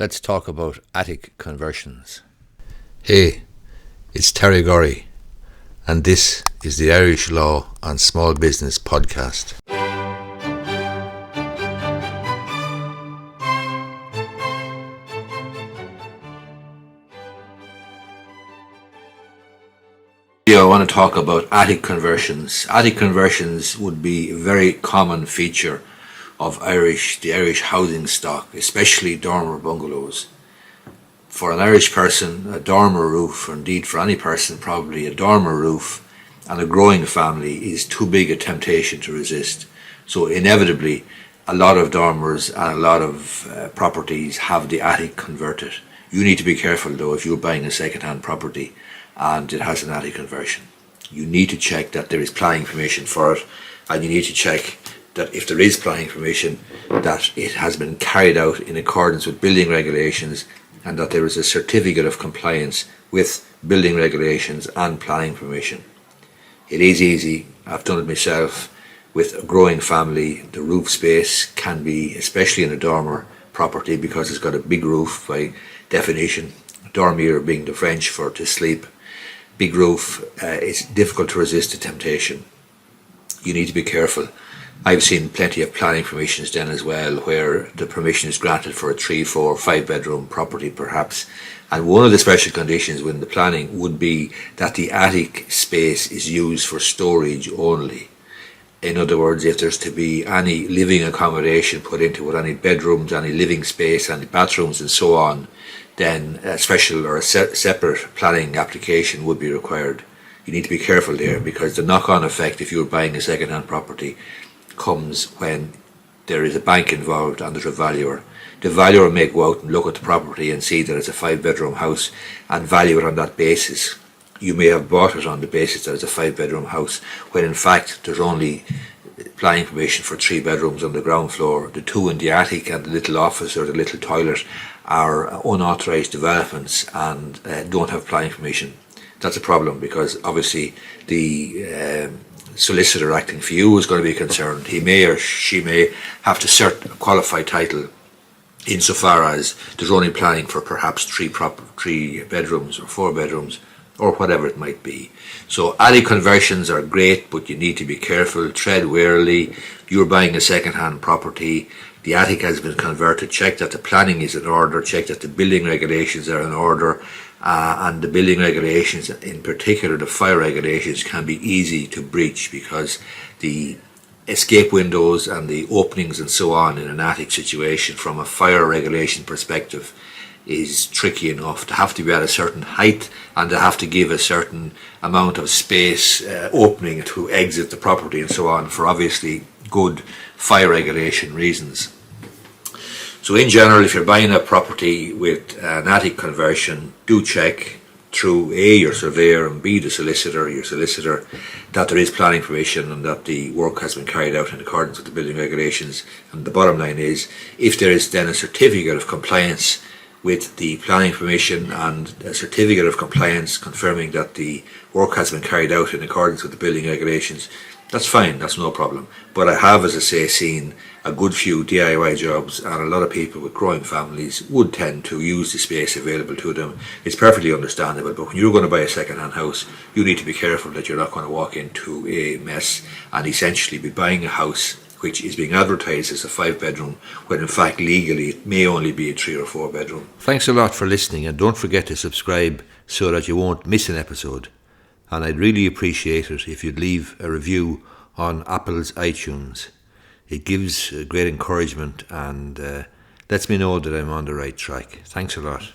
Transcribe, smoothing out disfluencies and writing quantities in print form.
Let's talk about attic conversions. Hey, it's Terry Gorry, and this is the Irish Law and Small Business podcast. I want to talk about attic conversions. Attic conversions would be a very common feature of the Irish housing stock, especially dormer bungalows. For an Irish person, a dormer roof, or indeed for any person probably, a dormer roof and a growing family is too big a temptation to resist. So inevitably, a lot of dormers and a lot of properties have the attic converted. You need to be careful though if you're buying a second-hand property and it has an attic conversion. You need to check that there is planning permission for it, and you need to check that if there is planning permission, that it has been carried out in accordance with building regulations and that there is a certificate of compliance with building regulations and planning permission. It is easy, I've done it myself, with a growing family. The roof space can be, especially in a dormer property, because it's got a big roof by definition, dormier being the French for to sleep, big roof, it's difficult to resist the temptation. You need to be careful. I've seen plenty of planning permissions then as well, where the permission is granted for a 3, 4, 5 bedroom property perhaps, and one of the special conditions within the planning would be that the attic space is used for storage only. In other words, if there's to be any living accommodation put into it, any bedrooms, any living space, any bathrooms and so on, then a special or a separate planning application would be required. You need to be careful there, because the knock-on effect if you're buying a second-hand property comes when there is a bank involved and there's a valuer. The valuer may go out and look at the property and see that it's a 5-bedroom house and value it on that basis. You may have bought it on the basis that it's a 5-bedroom house, when in fact there's only planning permission for 3 bedrooms on the ground floor. The 2 in the attic and the little office or the little toilet are unauthorised developments and don't have planning permission. That's a problem, because obviously the solicitor acting for you is going to be concerned. He may or she may have to cert a qualified title insofar as there's only planning for perhaps 3 bedrooms or 4 bedrooms or whatever it might be. So attic conversions are great, but you need to be careful, tread warily. You're buying a second-hand property, the attic has been converted, check that the planning is in order, check that the building regulations are in order, and the building regulations, in particular the fire regulations, can be easy to breach, because the escape windows and the openings and so on in an attic situation from a fire regulation perspective is tricky enough. To have to be at a certain height and to have to give a certain amount of space opening to exit the property and so on, for obviously good fire regulation reasons. So in general, if you're buying a property with an attic conversion, do check through A, your surveyor, and B, your solicitor, that there is planning permission and that the work has been carried out in accordance with the building regulations. And the bottom line is, if there is then a certificate of compliance with the planning permission and a certificate of compliance confirming that the work has been carried out in accordance with the building regulations, that's fine, that's no problem. But I have, as I say, seen a good few DIY jobs, and a lot of people with growing families would tend to use the space available to them. It's perfectly understandable, but when you're going to buy a second-hand house, you need to be careful that you're not going to walk into a mess and essentially be buying a house which is being advertised as a 5-bedroom, when in fact legally it may only be a 3 or 4 bedroom. Thanks a lot for listening, and don't forget to subscribe so that you won't miss an episode. And I'd really appreciate it if you'd leave a review on Apple's iTunes. It gives great encouragement and lets me know that I'm on the right track. Thanks a lot.